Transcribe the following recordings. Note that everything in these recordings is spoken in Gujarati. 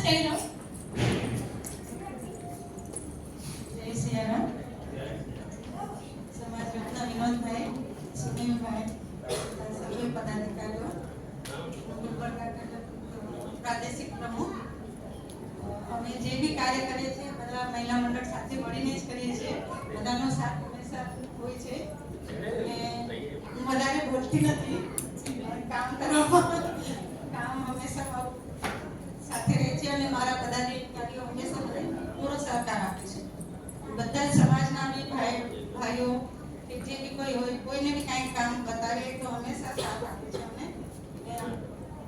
થઈ જાઓ. જય સિયારામ. સમાજ રત્ન વિનોદભાઈ, સુનિલભાઈ, સર્વે પદાધિકારીઓ, પ્રાદેશિક પ્રમુખ, અમે જે બી કાર્ય કરીએ છીએ બધા મહિલા મંડળ સાથે મળીને જ કરીએ છીએ. બધાનો સાથ હંમેશા હોય છે. હું વધારે બોલતી નથી, કામ કરવામાં કામ હંમેશા મારું સાથે રહે છે અને મારા પદાધિકારીઓ હંમેશા મને પૂરો સહકાર આપે છે. બધા જ સમાજના બી ભાઈઓ કે જે બી કોઈ હોય, કોઈને બી કાંઈ કામ બતાવે તો હંમેશા સાથ આપે છે.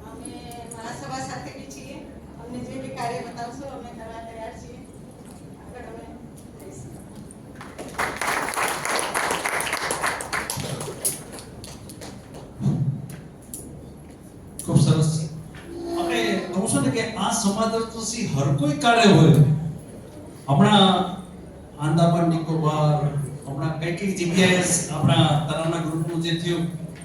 અમે મહાસભા સાથે બી છીએ. અમને જે બી કાર્ય બતાવશો અમે કરવા તૈયાર છીએ. આગળ અમે જઈશું. ખૂબ સરસ. આપણે કહું છું ને કે આ સમાજ તો હર કોઈ કાર્ય હોય. હમણાં આંદામાન નિકોબાર, હમણાં કઈ જગ્યાએ આપણા તરાના ગ્રુપનું જે થયું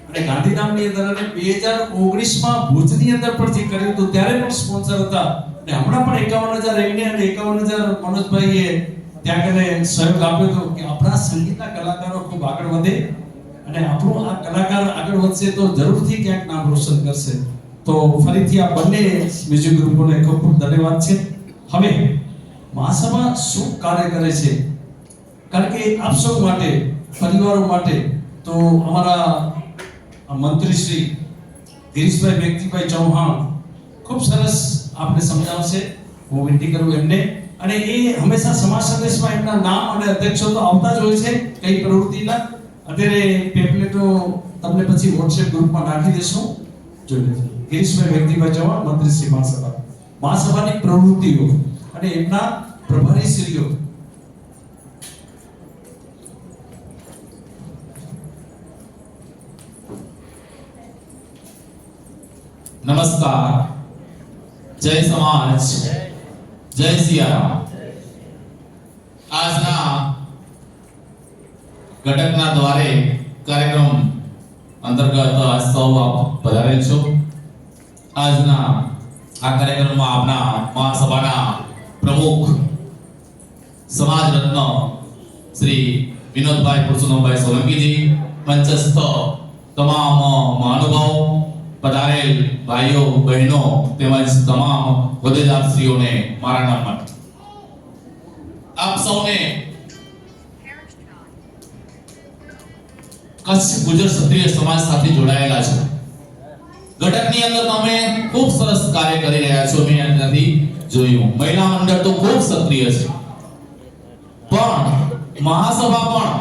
અને ગાંધીધામની અંદર અને 2019માં ભુજની અંદર પણ જે કર્યું હતું ત્યારે પણ સ્પોન્સર હતા અને હમણાં પણ 51,000 એમને અને 51,000 મનોજભાઈએ ત્યાં કને સહયોગ આપ્યો હતો કે આપણા સંગીતના કલાકારો ખૂબ આગળ વધે અને આપણું આ કલાકાર આગળ વધશે તો જરૂરથી ક્યાંક નામ રોશન કરશે. તો ફરીથી આ બંને મ્યુઝિક ગ્રુપોને ખૂબ ખૂબ ધન્યવાદ છે. હવે મહાસભા શું કાર્ય કરે છે? કારણ કે આપ સૌ માટે, પરિવારો માટે તો અમારા મંત્રી શ્રી ગિરીશભાઈ વ્યક્તિભાઈ ચૌહાણ ખૂબ સરસ આપને સમજાવશે. હું વિનંતી કરું એમને, અને એ હંમેશા સમાજ સંદેશમાં એમના નામ અને અધ્યક્ષો તો આવતા જ હોય છે કઈ પ્રવૃત્તિના. અત્યારે પેમ્પલેટો તમને પછી WhatsApp ગ્રુપમાં નાખી દેશું, જોઈ લેજો. ગિરીશભાઈ વ્યક્તિભાઈ ચૌહાણ, મંત્રી શ્રી મહાસભાની પ્રવૃત્તિઓ અને એમના પ્રભારી શ્રીઓ. નમસ્કાર, જય સમાજ, જય સિયારામ. આજના ઘટકના દ્વારે કાર્યક્રમ અંતર્ગત આપ સૌ પધારેલ છો. આજના આ કાર્યક્રમમાં આપના મહાસભાના પ્રમુખ સમાજ રત્ન શ્રી વિનોદભાઈ પુરુષોત્તમભાઈ સોલંકીજી, મંચસ્થ તમામ મહાનુભાવો, પધારેલ ભાઈઓ બહેનો તેમજ તમામ હોદ્દેદારશ્રીઓને મારા નામમાં આપ સૌને કચ્છ ગુજર ક્ષત્રિય સમાજ સાથે જોડાયેલા છે. ઘટકની અંદર તમે ખૂબ સરસ કાર્ય કરી રહ્યા છો. મેં નથી જોયું. મહિલા મંડળ તો ખૂબ સક્રિય છે, પણ મહાસભા પણ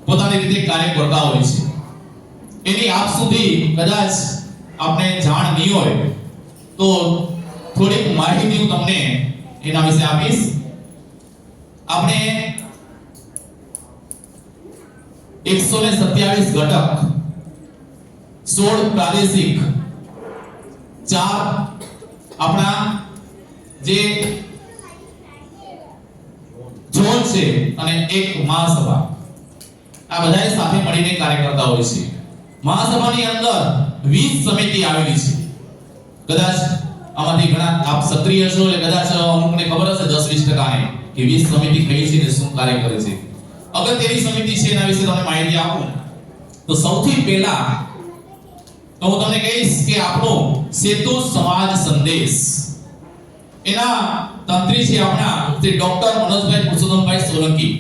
પોતાની રીતે કાર્ય કરતા હોય છે. એની આપ સુધી કદાચ આપને જાણ નહીં હોય તો થોડીક માહિતી હું તમને એના વિશે આપીશ. આપણે 127 ઘટક, 16 પ્રાદેશિક, 4 આપણા જે ઝોન છે અને 1 મહાસભા, આ બધાએ સાથે મળીને કાર્ય કરતા હોય છે. મહાસભાની અંદર 20 સમિતિ આવેલી છે. કદાચ આમાંથી ઘણા આપ સક્રિય છો એટલે કદાચ અમુકને ખબર હશે 10-20% ને કે 20 સમિતિ કઈ છે ને શું કાર્ય કરે છે. અગત્યની સમિતિ છે એના વિશે તમને માહિતી આપું તો સૌથી પહેલા તો હું તમને કહીશ કે આપણો સેતુ સમાજ સંદેશ, એના તંત્રી છે આપણા શ્રી ડોક્ટર મનોજભાઈ પુરુષોત્તમભાઈ સોલંકી.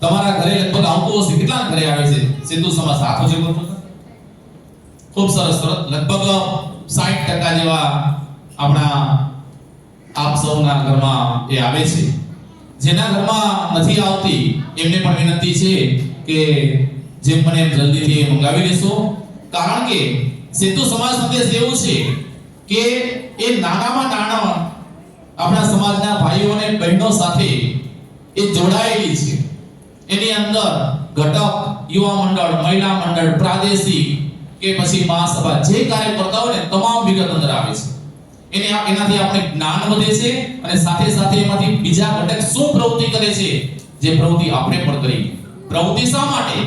તમારા ઘરે લગભગ આવતું હશે. કેટલા ઘરે આવે છે સેતુ સમાજ? હાથો છે બોલતો. ખૂબ સરસ. લગભગ 60% જેવા આપણા આપ સૌના ઘરમાં એ આવે છે. જેના ઘરમાં નથી આવતી એમને પણ વિનંતી છે કે જેમ મને એમ જલ્દીથી મંગાવી લેશો. કારણ કે સેતુ સમાજ સંદેશ એવું છે કે એ નાનામાં નાના આપણા સમાજના ભાઈઓ અને બહેનો સાથે એ જોડાયેલી છે. એની અંદર ઘટક, યુવા મંડળ, મહિલા મંડળ, પ્રાદેશિક કે પછી મહાસભા જે કાર્ય કરતા હોય ને તમામ વિગત અંદર આવે છે. એનાથી આપણે જ્ઞાન વધે છે અને સાથે સાથે એમાંથી બીજા ઘટક શું પ્રવૃત્તિ કરે છે જે પ્રવૃત્તિ આપણે પણ કરી. પ્રવૃત્તિ શા માટે?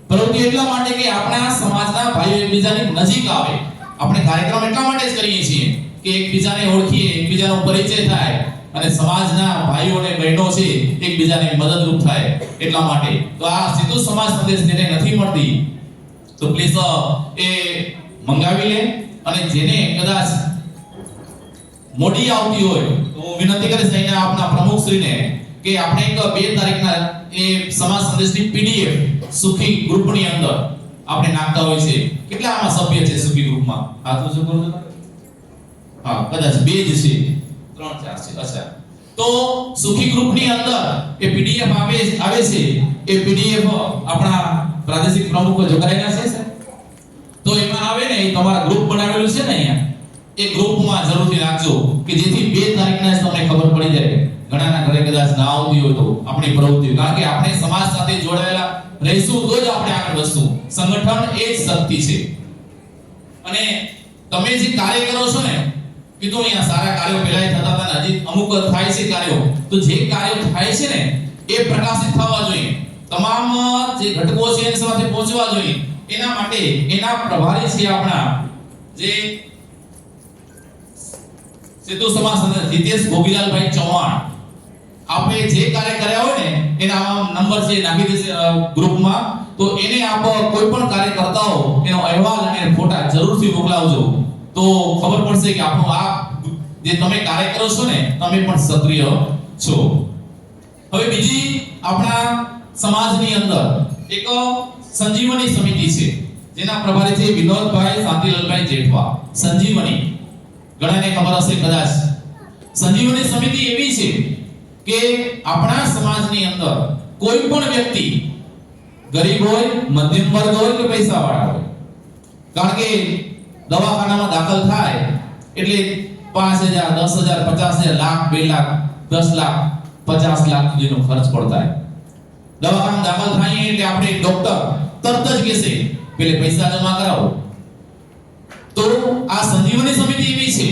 પ્રવૃત્તિ એટલા માટે કે આપણા સમાજના ભાઈઓ એકબીજાની નજીક આવે. આપણે કાર્યક્રમ એટલા માટે જ કરીએ છીએ કે કે એકબીજાને ઓળખીએ, એકબીજાનો પરિચય થાય અને સમાજના ભાઈઓ અને બહેનો છે એકબીજાને મદદરૂપ થાય એટલા માટે. તો આ સીધો સમાજ સંદેશ જેને નથી મળતી તો પ્લીઝ એ મંગાવી લે. અને જેને કદાચ મોડી આવતી હોય તો હું વિનંતી કરીશ અહીંના આપના પ્રમુખશ્રીને કે આપણે એક 2 તારીખના એ સમાજ સંદેશની PDF સુખી ગ્રુપની અંદર આપણે નાખતા હોય છે. કેટલા આમાં સભ્ય છે સુખી ગ્રુપમાં? હાથ ઊંચો કરો તો. હા, કદાચ 2 જ છે, 3 4 છે. અચ્છા, તો સુખી ગ્રુપની અંદર એ PDF આવે છે. એ PDF આપણા પ્રાદેશિક પ્રમુખો જો કરાયેલા છે સર, તો એમાં આવે ને એ તમારા ગ્રુપ બનાવેલું છે ને અહીંયા, એ ગ્રુપમાં જરૂરથી રાખજો કે જેથી 2 તારીખના જ તમને ખબર પડી જાય. ઘણાના ઘરે કદાચ ના આવતી હોય તો આપણી પ્રવૃત્તિ, કારણ કે આપણે સમાજ સાથે જોડાયેલા રહીશું તો જ આપણે આગળ વધશું. સંગઠન એ જ શક્તિ છે. અને તમે જે કાર્ય કરો છો ને, કીધું અહીંયા સારા કાર્યો પહેલા થતા હતા ને હજી અમુક થાય છે કાર્યો, તો જે કાર્યો થાય છે ને એ પ્રકાશિત થવા જોઈએ. તમામ જે ઘટકો છે એની સાથે પહોંચવા જોઈએ. એના માટે એના પ્રભારી છે આપણા જે સિદ્ધુ સમાજ સંદેશ જીતેશ ગોગીલાલભાઈ ચૌહાણ. આપણે જે કાર્ય કર્યા હોય ને એના નંબર છે નાખી દેશે ગ્રુપમાં, તો એને આપ કોઈ પણ કાર્ય કરતા હો એનો અહેવાલ અને ફોટા જરૂરથી મોકલાવજો. તો ખબર પડશે કે આપણું આ જે તમે કાર્ય કરો છો ને તમે પણ સક્રિય છો. હવે બીજી આપણા સમાજની અંદર એક સંજીવની સમિતિ છે જેના પ્રભારી છે વિનોદભાઈ શાંતિલાલભાઈ જેઠવા. સંજીવની ઘણાને ખબર હશે કદાચ. સંજીવની સમિતિ એવી છે કે આપણા સમાજની અંદર કોઈ પણ વ્યક્તિ ગરીબ હોય, મધ્યમ વર્ગ હોય કે પૈસાવાળા હોય, કારણ કે દવાખાનામાં દાખલ થાય એટલે 5,000 10,000 50,000 લાખ 2 લાખ 10 લાખ 50 લાખ સુધીનો ખર્ચ પડતા હોય. દવાખાનામાં દાખલ થાય એટલે આપણે ડોક્ટર તરત જ કહેશે પેલે પૈસા જમા કરાવો. તો આ સંજીવની સમિતિ એવી છે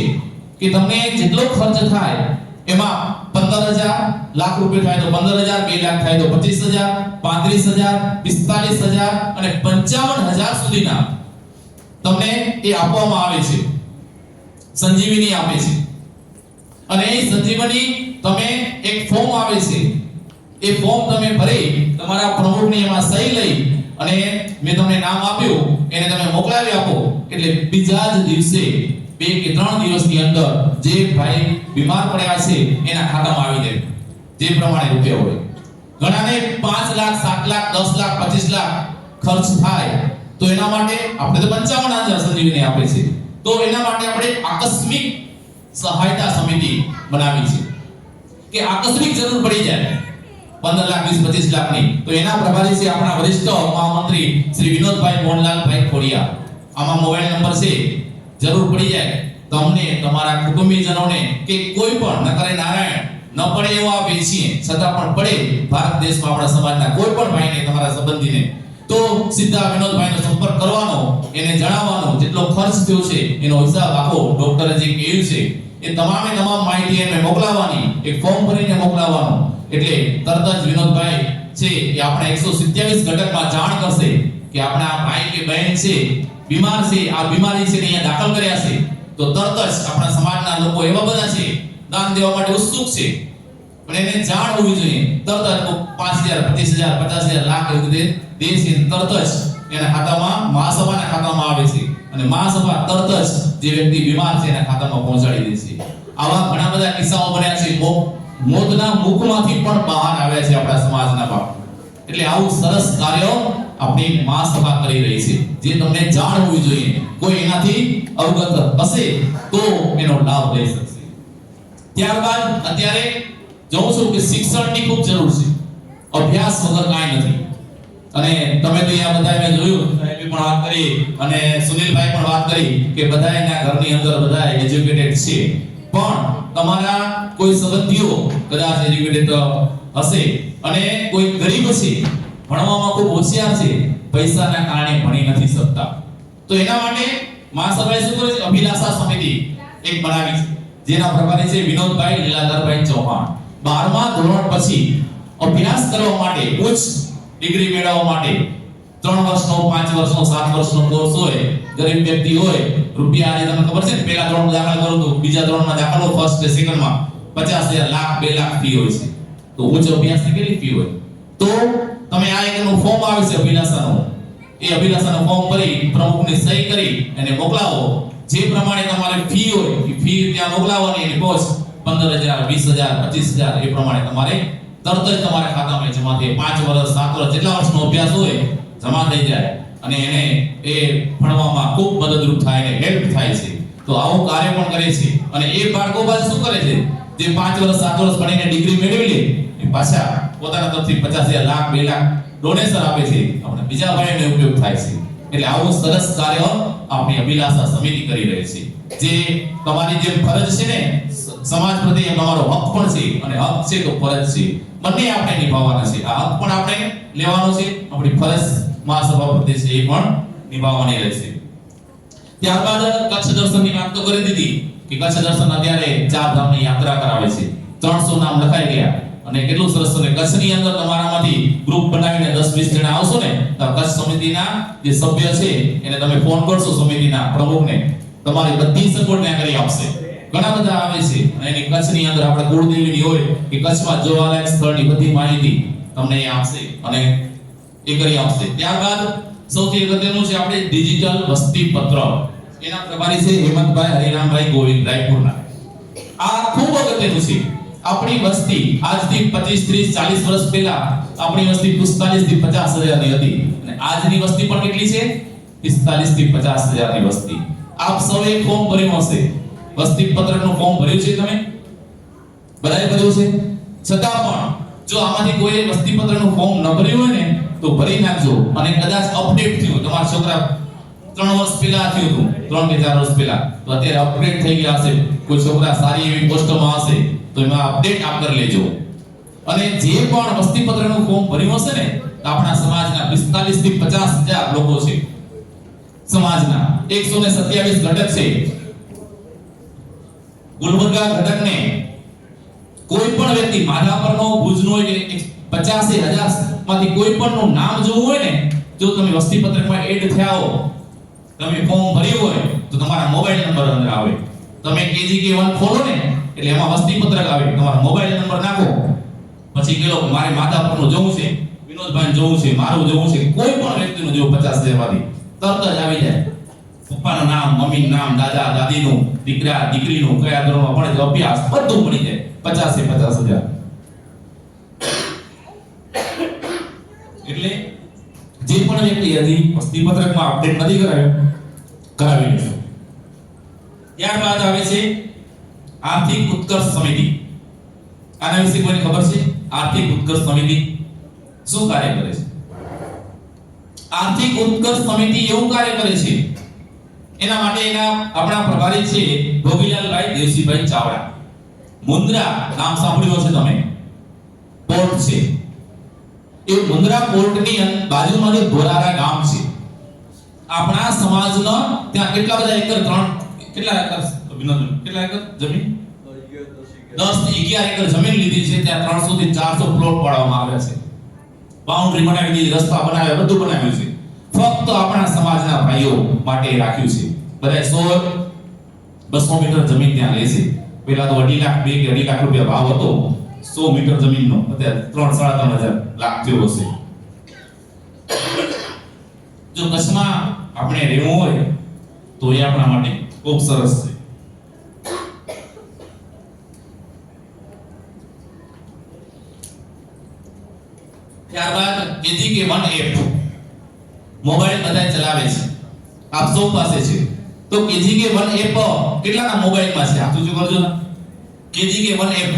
કે તમને જેટલો ખર્ચ થાય એમાં 15,000 લાખ રૂપિયા થાય તો 15,000, 2 લાખ થાય તો 25,000, 35,000, 45,000 અને 55,000 સુધીના તમને એ આપવામાં આવે છે. સંજીવની આપે છે. અને એ સંજીવની તમે એક ફોર્મ આવે છે, એ ફોર્મ તમે ભરી તમારા પ્રમુખની એમાં સહી લઈ અને મેં તમને નામ આપ્યું એને તમે મોકલાવી આપો એટલે બીજા જ દિવસે 2 કે 3 દિવસની અંદર જે ભાઈ બીમાર પડ્યા છે એના ખાતામાં આવી જાય જે પ્રમાણે રૂપિયા હોય. ઘણાને 5 લાખ 7 લાખ 10 લાખ 25 લાખ ખર્ચ થાય તો એના માટે આપણે તો 55,000 સંજીવની આપે છે. તો એના માટે આપણે આકસ્મિક સહાયતા સમિતિ બનાવી છે કે આકસ્મિક જરૂર પડી જાય 15 લાખ 20 25 લાખની, તો એના પ્રભારી છે આપણા વરિષ્ઠ મહામંત્રી શ્રી વિનોદભાઈ મોહનલાલભાઈ ખોડિયા. આમાં મોબાઈલ નંબર છે, જરૂર પડી જાય તમને, તમારા કુટુંબીજનોને કે કોઈ પણ ન કરે નારાયણ ન પડે એવા વેચીએ છતાં પણ પડે ભારત દેશમાં આપણા સમાજના કોઈ પણ ભાઈને તમારા સંબંધીને તો સીધા વિનોદભાઈનો સંપર્ક કરવાનો, એને જણાવવાનો જેટલો ખર્ચ થયો છે એનો હિસાબ આપો. ડોક્ટરે જે કહ્યું છે એ તમામે તમામ માહિતી એને મોકલાવવાની, એક ફોર્મ ભરીને મોકલાવવાનું. એટલે તરત જ વિનોદભાઈ છે એ આપણા 127 ઘટકમાં જાણ કરશે કે આપણા ભાઈ કે બહેન છે બીમાર છે, આ બીમારી છે ને અહીંયા દાખલ કર્યા છે. તો તરત જ આપણા સમાજના લોકો એવા બધા છે દાન દેવા માટે ઉત્સુક છે, પણ એને જાણ હોવી જોઈએ. તરત જ 5,000 25,000 50,000 લાખ એવું દે છે, તરત જ એના ખાતામાં મહાસભાના ખાતામાં આવે છે અને મહાસભા તરત જ જે વ્યક્તિ બીમાર છે એના ખાતામાં પહોંચાડી દે છે. આવા ઘણા બધા કિસ્સાઓ બન્યા છે. મોતના મુખમાંથી પણ બહાર આવ્યા છે આપણા સમાજના બાળકો. એટલે આવું સરસ કાર્ય આપણી મહાસભા કરી રહી છે જે તમને જાણ હોવી જોઈએ. કોઈ એનાથી અવગત હશે તો એનો લાભ લઈ શકશે. ત્યારબાદ અત્યારે જોઉં છું કે શિક્ષણની ખૂબ જરૂર છે. અભ્યાસ વગર કાંઈ નથી. અને તમે તો અહીંયા બધાએ મેં જોયું સાહેબે પણ વાત કરી અને સુનિલભાઈ પણ વાત કરી કે બધાના ઘરની અંદર બધા એજ્યુકેટેડ છે, પણ તમારા કોઈ સંબંધીઓ કદાચ એજ્યુકેટેડ હશે અને કોઈ ગરીબ છે, ભણવામાં ખૂબ હોશિયાર છે, પૈસાના કારણે ભણી નથી શકતા, તો એના માટે મહાસભાએ શું કરે છે? અભિલાષા સમિતિ એક બનાવી છે જેના પ્રભારી છે વિનોદભાઈ લીલાધરભાઈ ચૌહાણ. 12મા ધોરણ પછી અભ્યાસ કરવા માટે, ઉચ્ચ ડિગ્રી મેળવવા માટે 3 વર્ષનો 5 વર્ષનો 7 વર્ષનો કોર્સ હોય, ગરીબ વ્યક્તિ હોય, રૂપિયા આજે તમને ખબર છે ને, પહેલા ધોરણમાં દાખલ કરો તો બીજા ધોરણમાં દાખલ હો, ફર્સ્ટ કે સેકન્ડમાં 50,000 લાખ 2 લાખ ફી હોય છે. તો ઉચ્ચ અભ્યાસની કેટલી ફી હોય? તો તમે આ એકનું ફોર્મ આવે છે અભિલાષાનું, એ અભિલાષાનું ફોર્મ ભરી પ્રમુખની સહી કરી અને મોકલાવો. જે પ્રમાણે તમારે ફી હોય એ ફી ત્યાં મોકલાવવાની, એની પોસ્ટ 15,000 20,000 25,000 એ પ્રમાણે તમારે તરત જ તમારા ખાતામાં જમા થાય. 5 વર્ષ 7 વર્ષ જેટલા વર્ષનો અભ્યાસ હોય જમા થઈ જાય અને એને એ ભણવામાં ખૂબ મદદરૂપ થાય અને હેલ્પ થાય છે. તો આવું કાર્ય પણ કરે છે. અને એ બાળકો બાદ શું કરે છે, જે 5 વર્ષ 7 વર્ષ ભણીને ડિગ્રી મેળવી લે એ પાછા પોતાના તરફથી 50,000 લાખ 2 લાખ ડોનેશન આપે છે, આપણે બીજા ભાઈઓને ઉપયોગ થાય છે. એટલે આવું સરસ કાર્ય આપણી અભિલાષા સમિતિ કરી રહી છે. જે તમારી જે ફરજ છે ને સમાજ પ્રત્યે, તમારો હક પણ છે અને હક છે તો ફરજ છે, બંને આપણે નિભાવવાના છે. આ હક પણ આપણે લેવાનો છે, આપણી ફરજ મહાસભા પ્રત્યે છે એ પણ નિભાવવાની રહેશે. ત્યારબાદ કચ્છ દર્શનની વાત તો કરી દીધી કે કચ્છ દર્શન અત્યારે 4 ધામની યાત્રા કરાવે છે. 300 નામ લખાઈ ગયા અને કેટલું સરસ છે. કચ્છની અંદર તમારામાંથી ગ્રુપ બનાવીને 10-20 જણા આવશો ને તો કચ્છ સમિતિના જે સભ્ય છે એને તમે ફોન કરશો, સમિતિના પ્રમુખને, તમારી બધી સગવડ ત્યાં કરી આપશે. ઘણા બધા આવે છે અને એની કચ્છની અંદર આપણે કુળદેવીની હોય કે કચ્છમાં જોવાલાયક સ્થળની બધી માહિતી તમને એ આપશે અને એ કરી આપશે. ત્યારબાદ સૌથી અગત્યનું છે આપણે ડિજિટલ વસ્તી પત્ર. એના પ્રભારી છે હેમંતભાઈ હરિરામભાઈ ગોવિંદ રાયપુરના. આ ખૂબ અગત્યનું છે. આપણી વસ્તી આજથી 25 30 40 વર્ષ પહેલા આપણી વસ્તી 45 થી 50,000 ની હતી અને આજની વસ્તી પણ કેટલી છે? 45 થી 50,000 ની વસ્તી. આપ સૌએ ફોર્મ ભર્યું હશે, વસ્તી પત્રકનું ફોર્મ ભર્યું છે તમે બધાએ ભર્યું છે? છતાં પણ જો આમાંથી કોઈ વસ્તી પત્રકનું ફોર્મ ન ભર્યું હોય ને તો ભરી નાખજો. અને કદાચ અપડેટ થયું, તમારા છોકરા 3 વર્ષ પહેલા થયું હતું, 3 કે 4 વર્ષ પહેલા, તો અત્યારે અપડેટ થઈ ગયા હશે. કોઈ છોકરા સારી એવી પોસ્ટમાં હશે તો એમાં અપડેટ આપ કરી લેજો. અને જે પણ વસ્તી પત્રકનું ફોર્મ ભર્યું હશે ને તો આપણા સમાજના 45 થી 50,000 લોકો છે. સમાજના 127 ઘટક છે. ગુલબર્ગા ઘટકને કોઈ પણ વ્યક્તિ માધાપરનો, ભુજનો કે 50,000 માંથી કોઈ પણનું નામ જોવું હોય ને, જો તમે વસ્તી પત્રકમાં એડ થયા હો, તમે ફોર્મ ભર્યું હોય તો તમારા મોબાઈલ નંબર અંદર આવે. તમે KGK1 ખોલો ને એટલે એમાં વસ્તી પત્રક આવે, તમારો મોબાઈલ નંબર નાખો, પછી કહેલો મારે માધાપરનું જોવું છે, વિનોદભાઈ જોવું છે, મારું જોવું છે, કોઈ પણ વ્યક્તિનું જોવું 50,000 માંથી તરત જ આવી જાય. પપ્પાનું નામ, મમ્મીનું નામ, દાદા દાદીનું, દીકરા દીકરીનું, કયા ધોરણમાં ભણે છે, અભ્યાસ બધું મળી જાય. 50,000. એટલે જે પણ વ્યક્તિ હજી વસ્તી પત્રકમાં અપડેટ નથી કરાવી લેજો. ત્યારબાદ આવે છે આર્થિક ઉત્કર્ષ સમિતિ. આના વિશે કોઈને ખબર છે? આર્થિક ઉત્કર્ષ સમિતિ શું કાર્ય કરે છે? આર્થિક ઉત્કર્ષ સમિતિ એવું કાર્ય કરે છે, એના માટે આપણા પ્રભારી છે ભોગીલાલભાઈ દેવસીભાઈ ચાવડા. મુન્દ્રા નામ સાંભળ્યું હશે તમે, પોર્ટ છે. એ મુન્દ્રા પોર્ટની બાજુમાં જે ધોરારા ગામ છે, આપણા સમાજનો ત્યાં કેટલા બધા એકર, કેટલા એકર જમીન? 10-11 એકર જમીન લીધી છે. ત્યાં 300 થી 400 પ્લોટ પાડવામાં આવ્યા છે. બાઉન્ડ્રી બનાવી દીધી, રસ્તા બનાવ્યા, બધું બનાવ્યું છે. ફક્ત આપણા સમાજના ભાઈઓ માટે રાખ્યું છે. બધા 100-200 મીટર જમીન ત્યાં લે છે. પહેલા તો 2.5 લાખ 2 કે 2.5 લાખ રૂપિયા ભાવ હતો 100 મીટર જમીનનો, અત્યારે 3-3.5 લાખ જેવો છે. જો કચ્છમાં આપણે રહેવું હોય તો એ આપણા માટે ખૂબ સરસ છે. ત્યારબાદ KGK1 એપ મોબાઈલ બધા ચલાવે છે, આપ સૌ પાસે છે. તો KGK1 એપ કેટલાના મોબાઈલમાં છે? હાથ ઊંચું કરજો ને. KGK1 એપ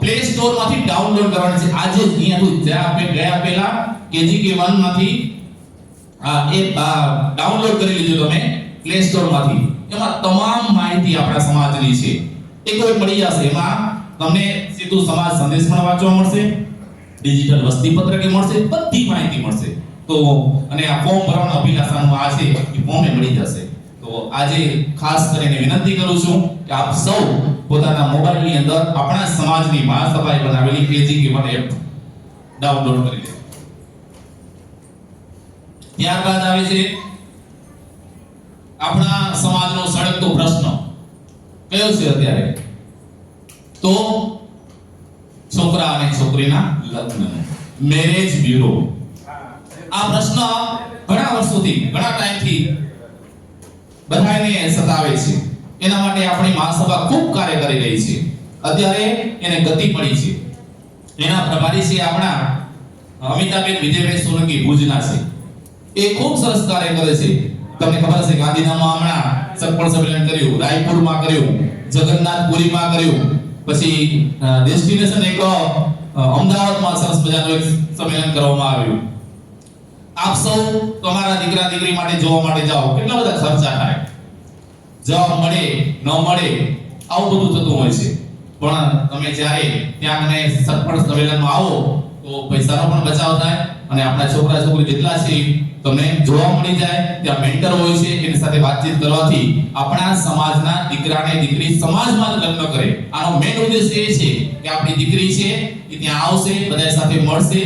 પ્લે સ્ટોર માંથી ડાઉનલોડ કરવાની છે. આજે અહીંયાથી જ્યાં આપણે ગયા પહેલા KGK1 માંથી આ એપ ડાઉનલોડ કરી લીધું તમે પ્લે સ્ટોર માંથી. એમાં તમામ માહિતી આપણા સમાજની છે એ કોઈ મળી જશે. એમાં તમને સીધું સમાજ સંદેશ પણ વાંચવા મળશે, ડિજિટલ વસ્તી પત્રક મળશે, બધી માહિતી મળશે. તો અને આ ફોર્મ ભરવાનો અભિલાષાનું આ છે એ ફોર્મ મળી જશે. તો આજે ખાસ કરીને વિનંતી કરું છું કે આપ સૌ પોતાના મોબાઈલની અંદર આપણા સમાજની મહાસભાએ બનાવેલી KGK1 એપ ડાઉનલોડ કરી લો. ત્યારબાદ આવે છે આપણા સમાજનો સળગતો પ્રશ્ન કયો છે અત્યારે? તો છોકરા અને છોકરીના લગ્ન, મેરેજ બ્યુરો. આ પ્રશ્ન ઘણા વર્ષોથી, ઘણા ટાઈમથી બધાને સતાવે છે. એના માટે આપણી મહાસભા ખૂબ કાર્ય કરી રહી છે. અત્યારે એને ગતિ મળી છે. એના પ્રભારી છે આપણા અમિતાબેન વિજયભાઈ સોલંકી, ભુજના છે. એ ખૂબ સરસ કાર્ય કરે છે. તમને ખબર છે ગાંધીધામમાં હમણાં સરપંચ સંમેલન કર્યું, રાયપુરમાં કર્યું, જગન્નાથપુરીમાં કર્યું, પછી ડેસ્ટિનેશન એક અમદાવાદમાં સરસ મજાનું એક સંમેલન કરવામાં આવ્યું. આપ સૌ તમારા દીકરા દીકરી માટે જોવા માટે જાઓ, કેટલા બધા ખર્ચા થાય, જવાબ મળે ન મળે આવું બધું થતું હોય છે. પણ તમે જ્યારે ત્યાં તમે સરપંચ સંમેલનમાં આવો તો પૈસાનો પણ બચાવ થાય અને આપણા છોકરા છોકરી જેટલા છે તમને જોવા મળી જાય. ત્યાં મેન્ટર હોય છે, એની સાથે વાતચીત કરવાથી આપણા સમાજના દીકરાને દીકરી સમાજમાં જ લગ્ન કરે. આનો મેઇન ઉદ્દેશ્ય એ છે કે આપણી દીકરી છે એ ત્યાં આવશે, બધા સાથે મળશે,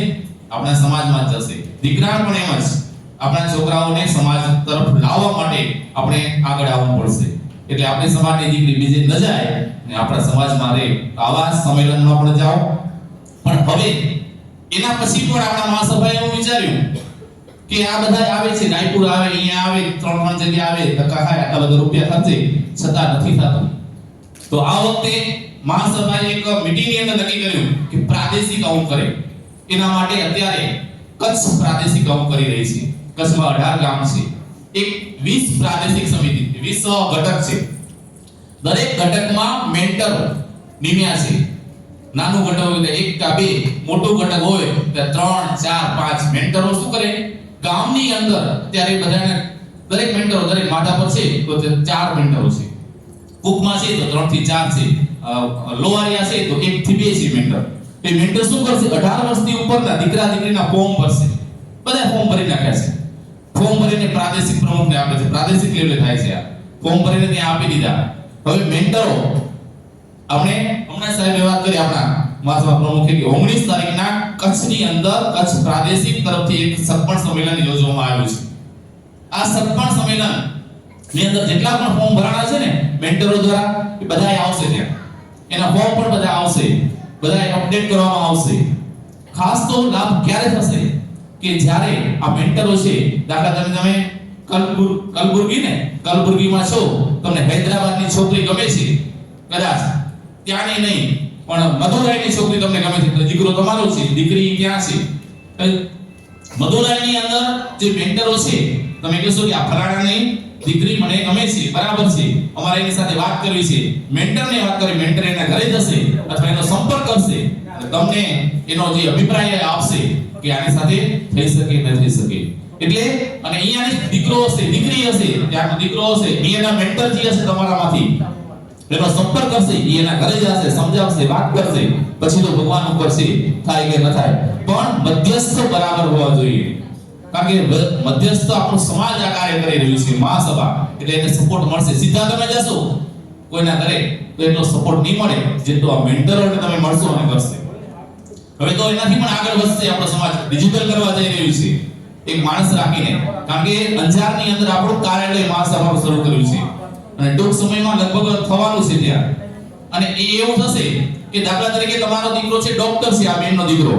આપણા સમાજમાં જશે. દીકરા પણ એમ જ, આપણા છોકરાઓને સમાજ તરફ લાવવા માટે આપણે આગળ આવવું પડશે. એટલે આપણી સમાજની દીકરી બીજે ન જાય અને આપણા સમાજમાં રહે. આવા સંમેલનમાં પણ જાઓ. પણ હવે એના પછી પણ આપણા મહાસભાએ એવું વિચાર્યું કે આ બધા આવે છે, રાયપુર આવે, અહીંયા આવે, ત્રણ જગ્યા આવે, ધક્કા ખાય, આટલા બધા રૂપિયા ખર્ચે, છતાં નથી થતું. તો આ વખતે મહાસભાએ એક મીટિંગની અંદર નક્કી કર્યું કે પ્રાદેશિક આવું કરે. એના માટે અત્યારે કચ્છ પ્રાદેશિક આવું કરી રહી છે. કચ્છમાં 18 ગામ છે. એક 20 પ્રાદેશિક સમિતિ, 20 ઘટક છે. દરેક ઘટકમાં મેન્ટર નિમ્યા છે. નાનું ઘટક હોય એક કા બે, મોટું ઘટક હોય તો 3 4 5 મેન્ટરો શું કરે? ગામની અંદર ત્યારે બધાને દરેક મેન્ટરો દરેક માથા પર છે તો 4 મેન્ટરો છે. કુકમાં છે તો 3 થી 4 છે. લોહારિયા છે તો 1 થી 2 છે મેન્ટર. એ મેન્ટર શું કરશે? 18 વર્ષથી ઉપરના દીકરા દીકરીના ફોર્મ ભરશે. બધા ફોર્મ ભરી નાખ્યા છે. ફોર્મ ભરીને પ્રાદેશિક પ્રમુખને આપે છે. પ્રાદેશિક લેવલે થાય છે. આ ફોર્મ ભરીને ત્યાં આપી દીધા. હવે મેન્ટરો આપણે હમણાં સાહેબે વાત કરી આપણા મહાસભા પ્રમુખે કે 19 તારીખના કચ્છની અંદર કચ્છ પ્રાદેશિક તરફથી એક સરપંચ સંમેલન યોજવામાં આવ્યું છે. આ સરપંચ સંમેલન ની અંદર જેટલા પણ ફોર્મ ભરાણા છે ને મેન્ટરો દ્વારા, એ બધાય આવશે ત્યાં. એના ફોર્મ પણ બધા આવશે, બધાય અપડેટ કરવામાં આવશે. ખાસ તો લાભ ક્યારે થશે કે જ્યારે આ મેન્ટરો છે, દાખલા તમે કલબુર્ગીમાં છો, તમને હૈદરાબાદની છોકરી ગમે છે, કદાચ ત્યાંની નહીં પણ મદુરાઈની છોકરી તમને ગમે છે, તો દીકરો તમારો છે, દીકરી ત્યાં છે. મદુરાઈની અંદર જે મેન્ટરો છે, તમે કહેશો કે આ ફલાણાની દીકરી મને ગમે છે, બરાબર છે, અમારે એની સાથે વાત કરવી છે. મેન્ટરને વાત કરી, મેન્ટર એના ઘરે જશે અથવા એનો સંપર્ક કરશે, તમને એનો જે અભિપ્રાય આપશે કે આની સાથે થઈ શકે ન થઈ શકે. એટલે અને અહીંયાની દીકરો હશે, દીકરી હશે, ત્યાંનો દીકરો હશે, અહીંયાના મેન્ટર જે હશે તમારામાંથી એનો સંપર્ક કરશે, એના ઘરે જશે, સમજાવશે, વાત કરશે. પછી તો ભગવાન ઉપર છે થાય કે ન થાય, પણ મધ્યસ્થ બરાબર હોવા જોઈએ. કારણ કે મધ્યસ્થ આપણો સમાજ આ કાર્ય કરી રહ્યું છે, મહાસભા, એટલે એને સપોર્ટ મળશે. સીધા તમે જશો કોઈના ઘરે તો એટલો સપોર્ટ નહીં મળે જેટલો આ મેન્ટરોને તમે મળશો અને કરશે. હવે તો એનાથી પણ આગળ વધશે આપણો સમાજ, ડિજિટલ કરવા જઈ રહ્યું છે એક માણસ રાખીને. કારણ કે અંજારની અંદર આપણું કાર્યાલય મહાસભાનું શરૂ કર્યું છે અને ટૂંક સમયમાં લગભગ થવાનું છે ત્યાં. અને એ એવું થશે કે દાખલા તરીકે તમારો દીકરો છે ડોક્ટર છે, આ બેનનો દીકરો,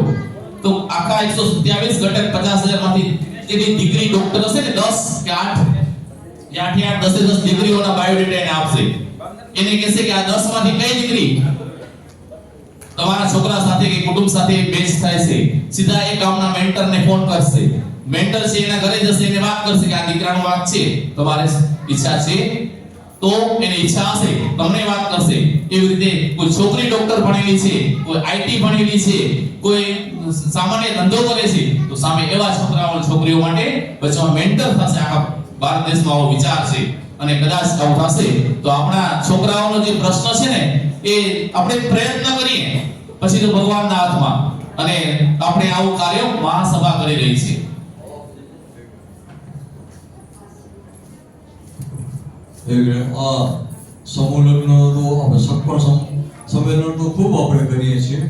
તો આખા 127 ઘટક 50,000 માંથી જે દીકરી ડોક્ટર હશે ને 10 કે 8 10 દીકરીઓના બાયોડેટા એને આપશે. એને કહેશે કે આ 10 માંથી કઈ દીકરી તમારા છોકરા સાથે કે કુટુંબ સાથે મેચ થાય છે. સીધા એ ગામના મેન્ટરને ફોન કરશે. મેન્ટર છે એના ઘરે જશે, એને વાત કરશે કે આ દીકરાનો વાત છે, તમારે ઈચ્છા છે તો એની ઈચ્છા હશે તમને વાત કરશે. એવી રીતે કોઈ છોકરી ડોક્ટર ભણેલી છે, કોઈ આઈટી ભણેલી છે, કોઈ સામાન્ય ધંધો કરે છે, તો સામે એવા છોકરાઓ છોકરીઓ માટે બચવા મેન્ટર થશે. આખા ભારત દેશમાં આવો વિચાર છે અને કદાચ આવું થશે તો આપણા છોકરાઓનો જે પ્રશ્ન છે ને એ આપણે પ્રયત્ન કરીએ પછી તો ભગવાનના હાથમાં. અને આપણે આવું કાર્ય મહાસભા કરી રહી છે. આ સમૂહલગ્ન તો આપણે સરપંચ સંમેલન તો ખૂબ આપણે કરીએ છીએ,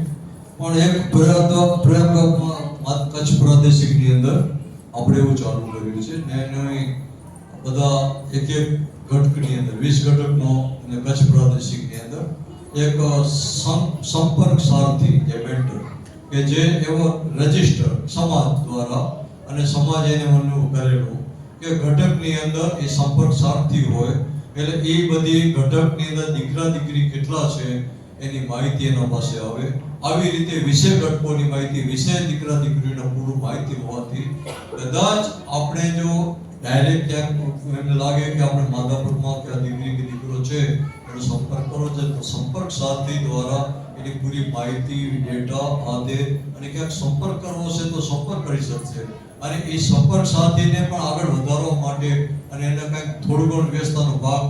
પણ એક પ્રયોગાત્મક કચ્છ પ્રાદેશિકની અંદર આપણે એવું ચાલુ કર્યું છે ને એની બધા એક ઘટકની અંદર 20 ઘટકનો અને કચ્છ પ્રાદેશિકની અંદર એક સંપર્ક સારથી જે મેન્ટર કે જે એવો રજિસ્ટર સમાજ દ્વારા અને સમાજ એને મનનું કરેલું કે ઘટકની અંદર એ સંપર્ક સારથી હોય એટલે એ બધી ઘટકની અંદર દીકરા દીકરી કેટલા છે એની માહિતી એના પાસે આવે. આવી રીતે 20 ઘટકોની માહિતી 20 દીકરા દીકરીઓને પૂરું માહિતી હોવાથી કદાચ આપણે જો ડાયરેક્ટ ક્યાંક એમને લાગે કે આપણે માધાપુરમાં કે આ દીકરી કે દીકરો છે એનો સંપર્ક કરવો છે તો સંપર્ક સારથી દ્વારા એની પૂરી માહિતી ડેટા આદે અને ક્યાંક સંપર્ક કરવો છે તો સંપર્ક કરી શકશે અને એ સંપર્ક સાથીને પણ આગળ વધારવા માટે અને એને કંઈક થોડું ઘણું વ્યવસ્થાનો ભાગ